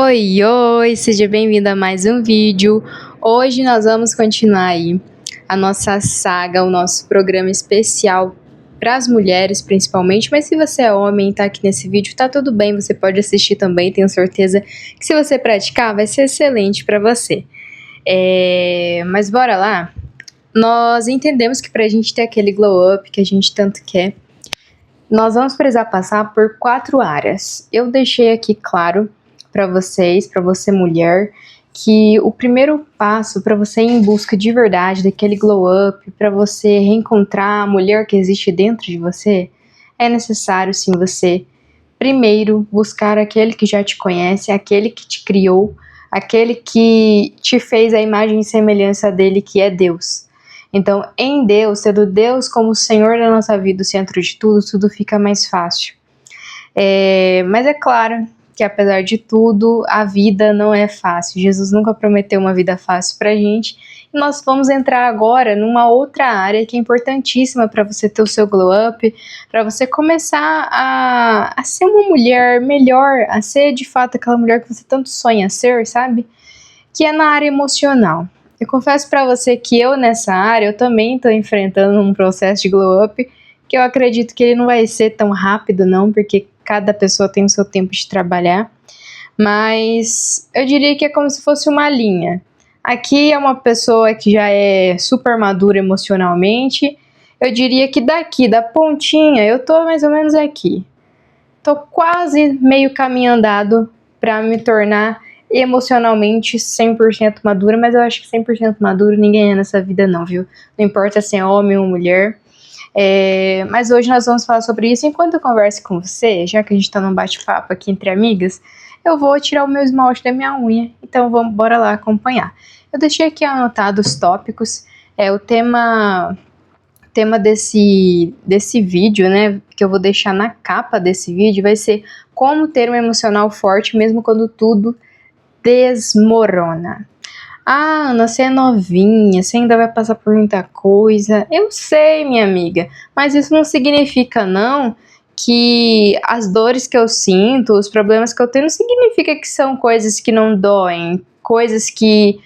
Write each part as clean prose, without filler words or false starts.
Oi, oi, seja bem-vindo a mais um vídeo. Hoje nós vamos continuar aí a nossa saga, o nosso programa especial para as mulheres principalmente, mas se você é homem e tá aqui nesse vídeo, tá tudo bem, você pode assistir também, tenho certeza que se você praticar vai ser excelente para você. Mas bora lá? Nós entendemos que pra gente ter aquele glow up que a gente tanto quer, nós vamos precisar passar por 4 áreas. Eu deixei aqui claro para vocês, para você mulher, que o primeiro passo para você ir em busca de verdade daquele glow up, para você reencontrar a mulher que existe dentro de você, é necessário sim você primeiro buscar aquele que já te conhece, aquele que te criou, aquele que te fez a imagem e semelhança dele, que é Deus. Então, em Deus, tendo Deus como o Senhor da nossa vida, o centro de tudo, tudo fica mais fácil. Mas é claro que, apesar de tudo, a vida não é fácil. Jesus nunca prometeu uma vida fácil pra gente. E nós vamos entrar agora numa outra área que é importantíssima para você ter o seu glow up, para você começar a ser uma mulher melhor, a ser de fato aquela mulher que você tanto sonha ser, sabe? Que é na área emocional. Eu confesso para você que eu nessa área, eu também estou enfrentando um processo de glow up, que eu acredito que ele não vai ser tão rápido não, porque cada pessoa tem o seu tempo de trabalhar, mas eu diria que é como se fosse uma linha. Aqui é uma pessoa que já é super madura emocionalmente, eu diria que daqui, da pontinha, eu tô mais ou menos aqui. Tô quase meio caminho andado para me tornar emocionalmente 100% madura, mas eu acho que 100% maduro ninguém é nessa vida não, viu? Não importa se é homem ou mulher. Mas hoje nós vamos falar sobre isso. Enquanto eu converso com você, já que a gente tá num bate-papo aqui entre amigas, eu vou tirar o meu esmalte da minha unha. Então bora lá acompanhar. Eu deixei aqui anotado os tópicos. O tema desse vídeo, né, que eu vou deixar na capa desse vídeo, vai ser como ter um emocional forte mesmo quando tudo desmorona. Ah, Ana, você é novinha, você ainda vai passar por muita coisa. Eu sei, minha amiga, mas isso não significa não que as dores que eu sinto, os problemas que eu tenho, não significa que são coisas que não doem, coisas que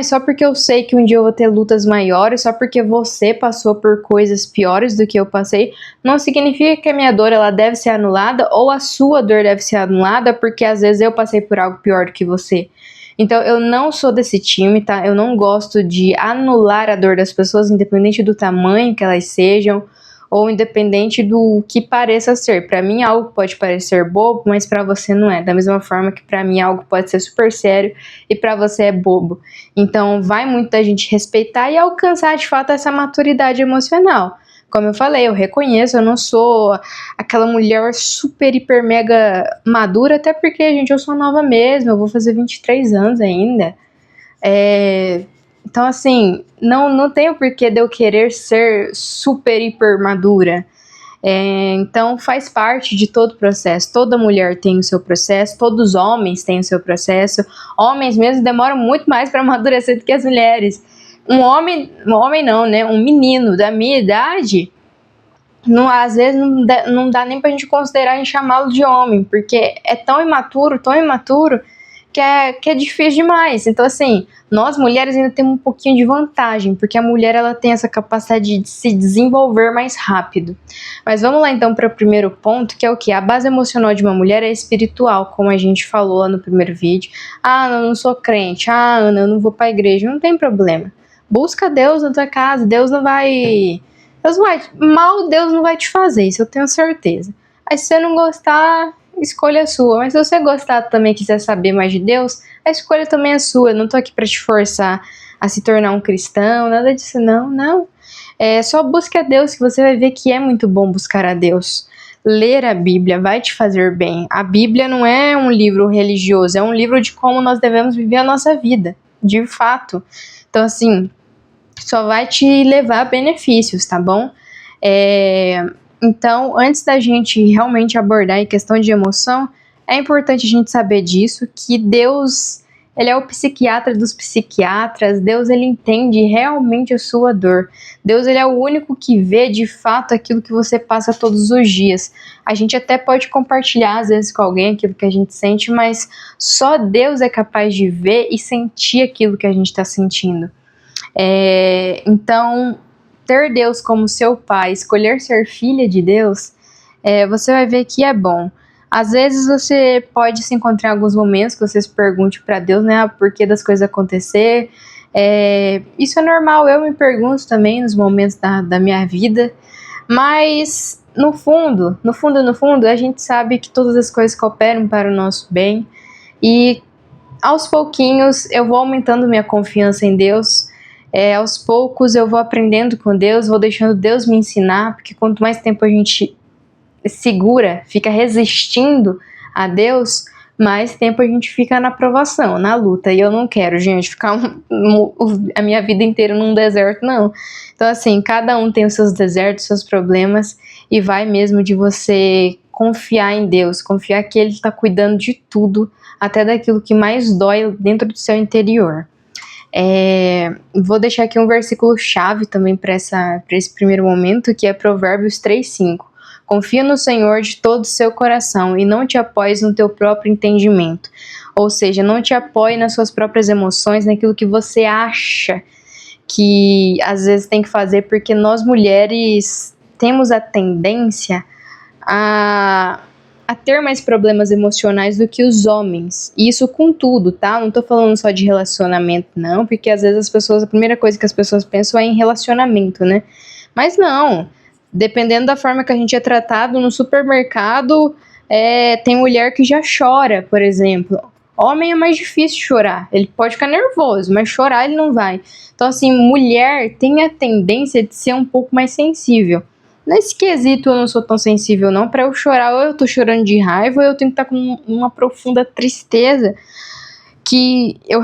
só porque eu sei que um dia eu vou ter lutas maiores, só porque você passou por coisas piores do que eu passei, não significa que a minha dor ela deve ser anulada ou a sua dor deve ser anulada porque às vezes eu passei por algo pior do que você. Então eu não sou desse time, tá? Eu não gosto de anular a dor das pessoas, independente do tamanho que elas sejam, ou independente do que pareça ser. Para mim algo pode parecer bobo, mas para você não é. Da mesma forma que para mim algo pode ser super sério e para você é bobo. Então vai muito da gente respeitar e alcançar de fato essa maturidade emocional. Como eu falei, eu reconheço, eu não sou aquela mulher super, hiper, mega madura, até porque, gente, eu sou nova mesmo, eu vou fazer 23 anos ainda. Então, assim, não tem o porquê de eu querer ser super, hiper madura. Então, faz parte de todo o processo. Toda mulher tem o seu processo, todos os homens têm o seu processo. Homens mesmo demoram muito mais para amadurecer do que as mulheres. Um homem não, né? Um menino da minha idade, às vezes não dá nem pra gente considerar em chamá-lo de homem, porque é tão imaturo, que é difícil demais. Então, assim, nós mulheres ainda temos um pouquinho de vantagem, porque a mulher ela tem essa capacidade de se desenvolver mais rápido. Mas vamos lá então para o primeiro ponto, que é o que? A base emocional de uma mulher é espiritual, como a gente falou lá no primeiro vídeo. Ah, Ana, eu não sou crente. Ah, Ana, eu não vou pra igreja. Não tem problema. Busca Deus na tua casa. Deus não vai Deus não vai te fazer, isso eu tenho certeza. Aí se você não gostar, escolha sua. Mas se você gostar também, quiser saber mais de Deus, a escolha também é sua. Eu não tô aqui pra te forçar a se tornar um cristão, nada disso não. Só busque a Deus que você vai ver que é muito bom buscar a Deus. Ler a Bíblia vai te fazer bem. A Bíblia não é um livro religioso, é um livro de como nós devemos viver a nossa vida, de fato. Então, assim, só vai te levar a benefícios, tá bom? Então, antes da gente realmente abordar em questão de emoção, é importante a gente saber disso, que Deus Ele é o psiquiatra dos psiquiatras. Deus, ele entende realmente a sua dor. Deus, ele é o único que vê de fato aquilo que você passa todos os dias. A gente até pode compartilhar às vezes com alguém aquilo que a gente sente, mas só Deus é capaz de ver e sentir aquilo que a gente está sentindo. Então, ter Deus como seu pai, escolher ser filha de Deus, você vai ver que é bom. Às vezes você pode se encontrar em alguns momentos que você se pergunte para Deus, né, o porquê das coisas acontecer. Isso é normal, eu me pergunto também nos momentos da minha vida, mas no fundo, a gente sabe que todas as coisas cooperam para o nosso bem, e aos pouquinhos eu vou aumentando minha confiança em Deus. Aos poucos eu vou aprendendo com Deus, vou deixando Deus me ensinar, porque quanto mais tempo a gente segura, fica resistindo a Deus, mais tempo a gente fica na provação, na luta. E eu não quero, gente, ficar a minha vida inteira num deserto, não. Então, assim, cada um tem os seus desertos, seus problemas, e vai mesmo de você confiar em Deus, confiar que Ele está cuidando de tudo, até daquilo que mais dói dentro do seu interior. Vou deixar aqui um versículo chave também para esse primeiro momento, que é Provérbios 3:5. Confia no Senhor de todo o seu coração e não te apoies no teu próprio entendimento. Ou seja, não te apoie nas suas próprias emoções, naquilo que você acha que às vezes tem que fazer, porque nós mulheres temos a tendência a ter mais problemas emocionais do que os homens. E isso com tudo, tá? Não tô falando só de relacionamento, não, porque às vezes a primeira coisa que as pessoas pensam é em relacionamento, né? Mas não. Dependendo da forma que a gente é tratado no supermercado, tem mulher que já chora, por exemplo. Homem é mais difícil chorar. Ele pode ficar nervoso, mas chorar ele não vai. Então, assim, mulher tem a tendência de ser um pouco mais sensível. Nesse quesito eu não sou tão sensível não. Para eu chorar, ou eu tô chorando de raiva, ou eu tenho que estar com uma profunda tristeza que eu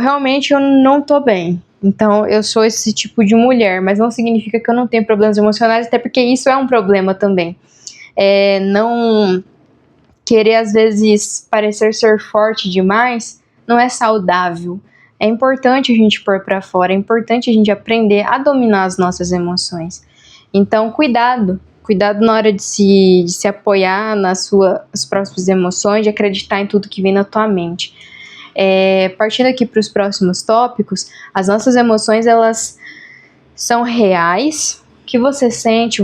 não tô bem. Então eu sou esse tipo de mulher, mas não significa que eu não tenho problemas emocionais, até porque isso é um problema também. Não querer às vezes parecer ser forte demais não é saudável. É importante a gente pôr para fora, é importante a gente aprender a dominar as nossas emoções. Então, cuidado na hora de se apoiar nas suas próprias emoções, de acreditar em tudo que vem na tua mente. Partindo aqui para os próximos tópicos, as nossas emoções, elas são reais. O que você sente,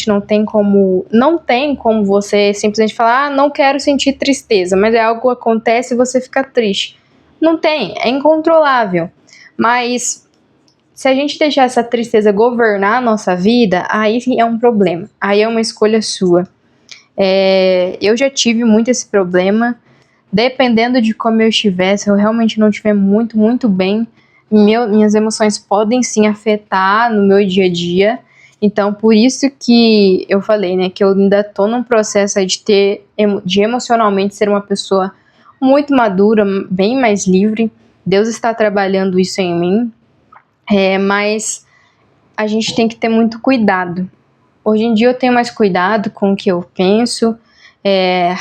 não tem como você simplesmente falar, não quero sentir tristeza, mas algo acontece e você fica triste. Não tem, é incontrolável. Mas se a gente deixar essa tristeza governar a nossa vida, aí é um problema, aí é uma escolha sua. Eu já tive muito esse problema. Dependendo de como eu estiver, se eu realmente não estiver muito, muito bem, minhas emoções podem sim afetar no meu dia a dia. Então, por isso que eu falei, né, que eu ainda tô num processo aí de emocionalmente ser uma pessoa muito madura, bem mais livre. Deus está trabalhando isso em mim, mas a gente tem que ter muito cuidado. Hoje em dia eu tenho mais cuidado com o que eu penso.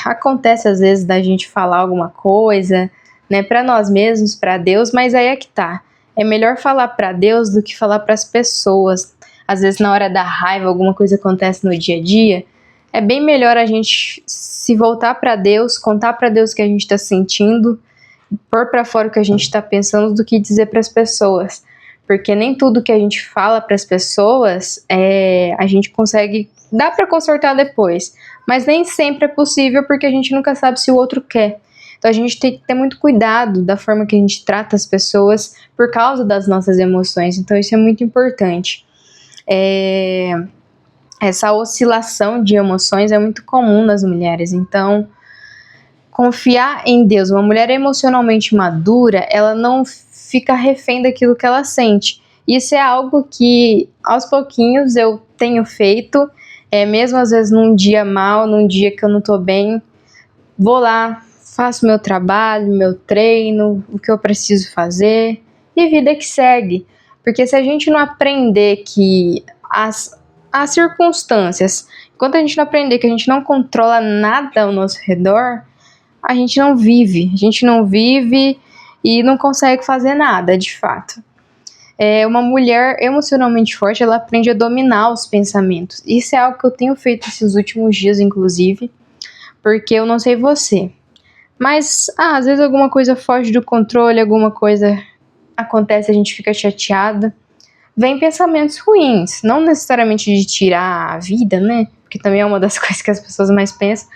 Acontece às vezes da gente falar alguma coisa, né, para nós mesmos, para Deus, mas aí é que tá. É melhor falar para Deus do que falar para as pessoas. Às vezes na hora da raiva alguma coisa acontece no dia a dia, é bem melhor a gente se voltar para Deus, contar para Deus o que a gente está sentindo, pôr para fora o que a gente está pensando, do que dizer para as pessoas. Porque nem tudo que a gente fala para as pessoas a gente consegue, dá para consertar depois. Mas nem sempre é possível, porque a gente nunca sabe se o outro quer. Então a gente tem que ter muito cuidado da forma que a gente trata as pessoas por causa das nossas emoções. Então isso é muito importante. Essa oscilação de emoções é muito comum nas mulheres. Então, confiar em Deus. Uma mulher emocionalmente madura, ela não fica refém daquilo que ela sente. Isso é algo que aos pouquinhos eu tenho feito. Mesmo às vezes num dia mal, num dia que eu não tô bem, vou lá, faço meu trabalho, meu treino, o que eu preciso fazer, e vida que segue. Porque se a gente não aprender que as circunstâncias, enquanto a gente não aprender que a gente não controla nada ao nosso redor, a gente não vive e não consegue fazer nada, de fato. Uma mulher emocionalmente forte, ela aprende a dominar os pensamentos. Isso é algo que eu tenho feito esses últimos dias, inclusive, porque eu não sei você, mas às vezes alguma coisa foge do controle, alguma coisa acontece, a gente fica chateada. Vem pensamentos ruins, não necessariamente de tirar a vida, né? Porque também é uma das coisas que as pessoas mais pensam.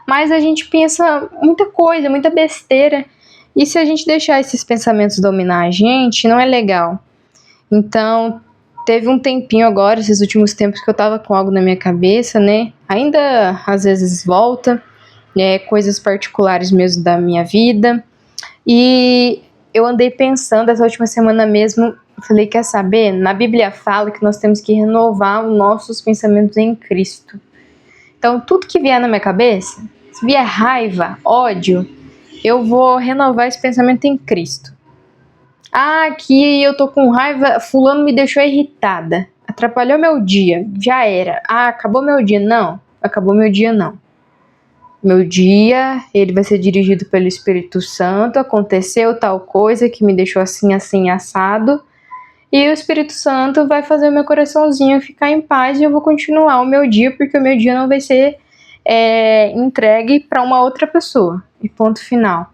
Mas a gente pensa muita coisa, muita besteira. E se a gente deixar esses pensamentos dominar a gente, não é legal. Então, teve um tempinho agora, esses últimos tempos, que eu tava com algo na minha cabeça, né? Ainda às vezes volta, coisas particulares mesmo da minha vida. E eu andei pensando essa última semana mesmo, falei, quer saber? Na Bíblia fala que nós temos que renovar os nossos pensamentos em Cristo. Então, tudo que vier na minha cabeça, se vier raiva, ódio, eu vou renovar esse pensamento em Cristo. Aqui eu tô com raiva, fulano me deixou irritada, atrapalhou meu dia, já era. Acabou meu dia. Não, acabou meu dia não. Meu dia, ele vai ser dirigido pelo Espírito Santo, aconteceu tal coisa que me deixou assim, assim, assado, e o Espírito Santo vai fazer o meu coraçãozinho ficar em paz e eu vou continuar o meu dia, porque o meu dia não vai ser entregue para uma outra pessoa, e ponto final.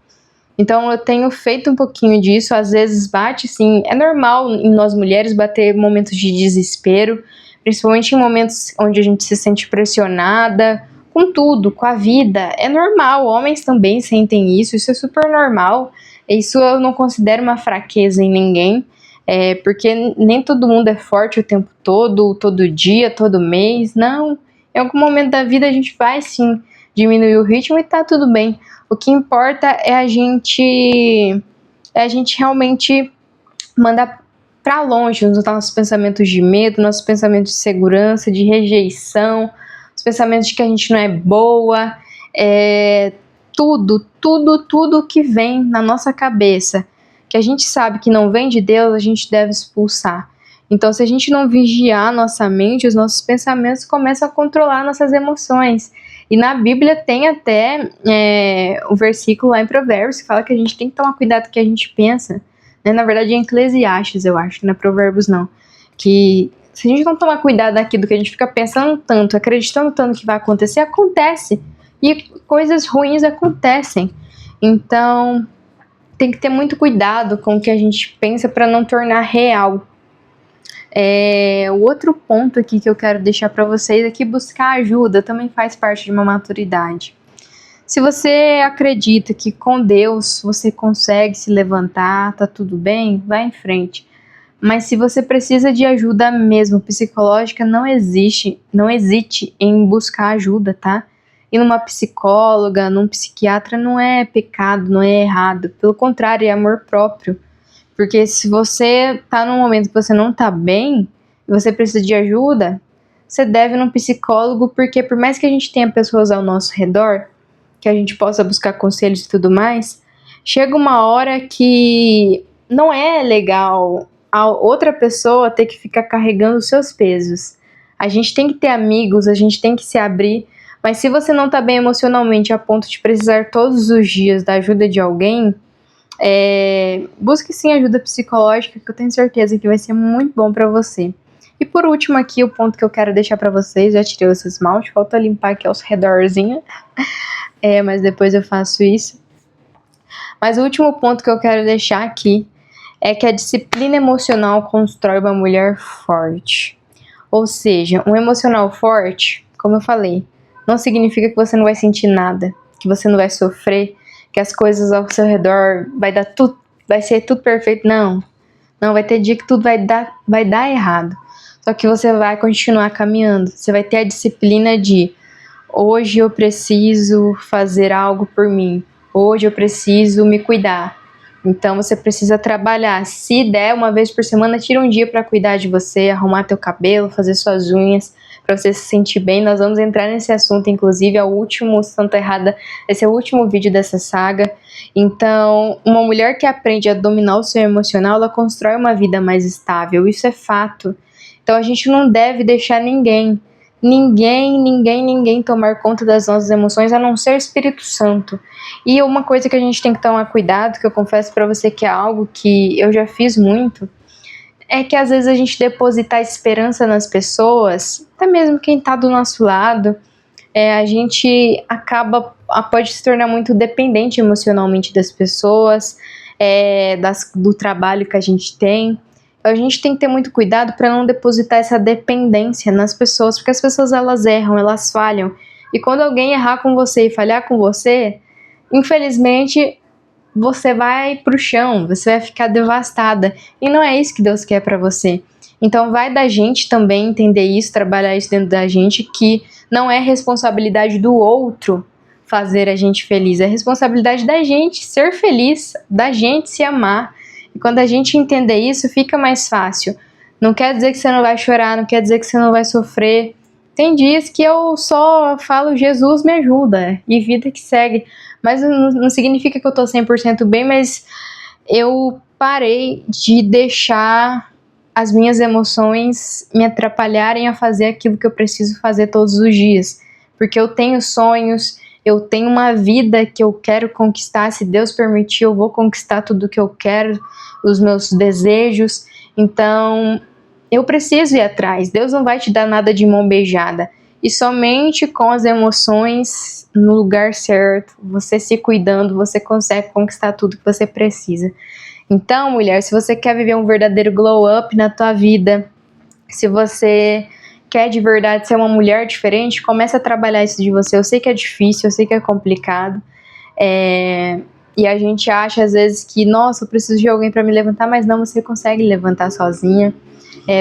Então eu tenho feito um pouquinho disso, às vezes bate sim, é normal em nós mulheres bater momentos de desespero, principalmente em momentos onde a gente se sente pressionada, com tudo, com a vida, é normal, homens também sentem isso é super normal, isso eu não considero uma fraqueza em ninguém, porque nem todo mundo é forte o tempo todo dia, todo mês, não, em algum momento da vida a gente vai sim diminuir o ritmo e tá tudo bem. O que importa é a gente realmente mandar para longe os nossos pensamentos de medo, nossos pensamentos de segurança, de rejeição, os pensamentos de que a gente não é boa, tudo que vem na nossa cabeça, que a gente sabe que não vem de Deus, a gente deve expulsar. Então, se a gente não vigiar nossa mente, os nossos pensamentos começam a controlar nossas emoções. E na Bíblia tem até um versículo lá em Provérbios que fala que a gente tem que tomar cuidado com o que a gente pensa. Né? Na verdade, é em Eclesiastes, eu acho, não é Provérbios não. Que se a gente não tomar cuidado daquilo que a gente fica pensando tanto, acreditando tanto que vai acontecer, acontece. E coisas ruins acontecem. Então, tem que ter muito cuidado com o que a gente pensa para não tornar real. O outro ponto aqui que eu quero deixar para vocês é que buscar ajuda também faz parte de uma maturidade. Se você acredita que com Deus você consegue se levantar, tá tudo bem, vai em frente. Mas se você precisa de ajuda mesmo psicológica, não hesite em buscar ajuda, tá? Ir numa psicóloga, num psiquiatra não é pecado, não é errado. Pelo contrário, é amor próprio. Porque se você tá num momento que você não tá bem e você precisa de ajuda, você deve ir num psicólogo, porque por mais que a gente tenha pessoas ao nosso redor, que a gente possa buscar conselhos e tudo mais, chega uma hora que não é legal a outra pessoa ter que ficar carregando os seus pesos. A gente tem que ter amigos, a gente tem que se abrir, mas se você não tá bem emocionalmente a ponto de precisar todos os dias da ajuda de alguém, busque sim ajuda psicológica, que eu tenho certeza que vai ser muito bom pra você. E por último aqui, o ponto que eu quero deixar pra vocês, já tirei esse esmalte, falta limpar aqui aos redorzinhos, mas depois eu faço isso. Mas o último ponto que eu quero deixar aqui é que a disciplina emocional constrói uma mulher forte. Ou seja, um emocional forte, como eu falei, não significa que você não vai sentir nada, que você não vai sofrer, que as coisas ao seu redor vai ser tudo perfeito. Não, vai ter dia que tudo vai dar errado. Só que você vai continuar caminhando. Você vai ter a disciplina de hoje eu preciso fazer algo por mim. Hoje eu preciso me cuidar. Então você precisa trabalhar. Se der uma vez por semana, tira um dia para cuidar de você, arrumar teu cabelo, fazer suas unhas, para você se sentir bem. Nós vamos entrar nesse assunto, inclusive, é o último Santa Errada, esse é o último vídeo dessa saga. Então, uma mulher que aprende a dominar o seu emocional, ela constrói uma vida mais estável, isso é fato. Então a gente não deve deixar ninguém ninguém tomar conta das nossas emoções a não ser o Espírito Santo. E uma coisa que a gente tem que tomar cuidado, que eu confesso pra você que é algo que eu já fiz muito, é que às vezes a gente depositar esperança nas pessoas, até mesmo quem tá do nosso lado, a gente pode se tornar muito dependente emocionalmente das pessoas, do trabalho que a gente tem. A gente tem que ter muito cuidado para não depositar essa dependência nas pessoas, porque as pessoas elas erram, elas falham. E quando alguém errar com você e falhar com você, infelizmente você vai pro chão, você vai ficar devastada. E não é isso que Deus quer para você. Então vai da gente também entender isso, trabalhar isso dentro da gente, que não é responsabilidade do outro fazer a gente feliz, é responsabilidade da gente ser feliz, da gente se amar. E quando a gente entender isso, fica mais fácil. Não quer dizer que você não vai chorar, não quer dizer que você não vai sofrer. Tem dias que eu só falo, Jesus me ajuda, e vida que segue. Mas não significa que eu tô 100% bem, mas eu parei de deixar as minhas emoções me atrapalharem a fazer aquilo que eu preciso fazer todos os dias. Porque eu tenho sonhos, eu tenho uma vida que eu quero conquistar. Se Deus permitir, eu vou conquistar tudo que eu quero, os meus desejos. Então, eu preciso ir atrás. Deus não vai te dar nada de mão beijada. E somente com as emoções no lugar certo, você se cuidando, você consegue conquistar tudo que você precisa. Então, mulher, se você quer viver um verdadeiro glow up na tua vida, se você quer de verdade ser uma mulher diferente, comece a trabalhar isso de você. Eu sei que é difícil, eu sei que é complicado. E a gente acha às vezes que, nossa, eu preciso de alguém para me levantar, mas não, você consegue levantar sozinha.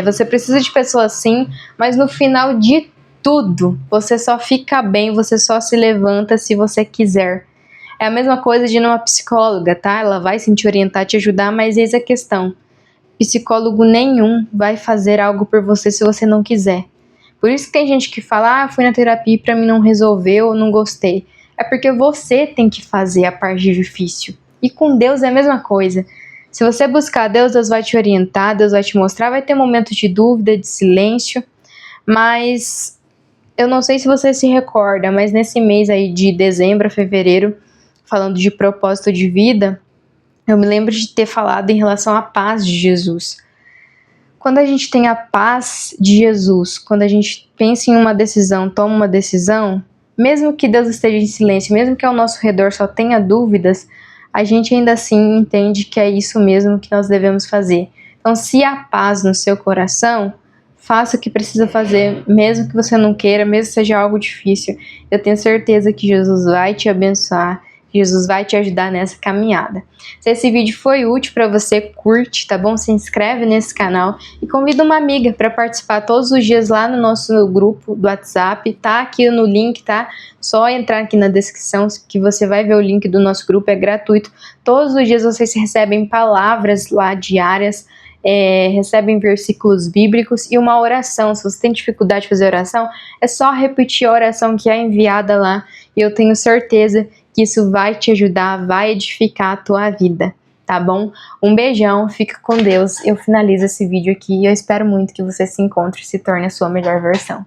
Você precisa de pessoas sim, mas no final de tudo, você só fica bem, você só se levanta se você quiser. É a mesma coisa de ir numa psicóloga, tá? Ela vai sim te orientar, te ajudar, mas eis a questão. Psicólogo nenhum vai fazer algo por você se você não quiser. Por isso que tem gente que fala, fui na terapia e pra mim não resolveu, não gostei. É porque você tem que fazer a parte difícil. E com Deus é a mesma coisa. Se você buscar Deus, Deus vai te orientar, Deus vai te mostrar, vai ter momentos de dúvida, de silêncio, mas eu não sei se você se recorda, mas nesse mês aí de dezembro a fevereiro, falando de propósito de vida, eu me lembro de ter falado em relação à paz de Jesus. Quando a gente tem a paz de Jesus, quando a gente pensa em uma decisão, toma uma decisão, mesmo que Deus esteja em silêncio, mesmo que ao nosso redor só tenha dúvidas, a gente ainda assim entende que é isso mesmo que nós devemos fazer. Então, se há paz no seu coração, faça o que precisa fazer, mesmo que você não queira, mesmo que seja algo difícil. Eu tenho certeza que Jesus vai te abençoar, Jesus vai te ajudar nessa caminhada. Se esse vídeo foi útil para você, curte, tá bom? Se inscreve nesse canal e convida uma amiga para participar todos os dias lá no nosso grupo do WhatsApp. Tá aqui no link, tá? Só entrar aqui na descrição que você vai ver o link do nosso grupo, é gratuito. Todos os dias vocês recebem palavras lá diárias, recebem versículos bíblicos e uma oração. Se você tem dificuldade de fazer oração, é só repetir a oração que é enviada lá e eu tenho certeza que isso vai te ajudar, vai edificar a tua vida, tá bom? Um beijão, fica com Deus. Eu finalizo esse vídeo aqui e eu espero muito que você se encontre e se torne a sua melhor versão.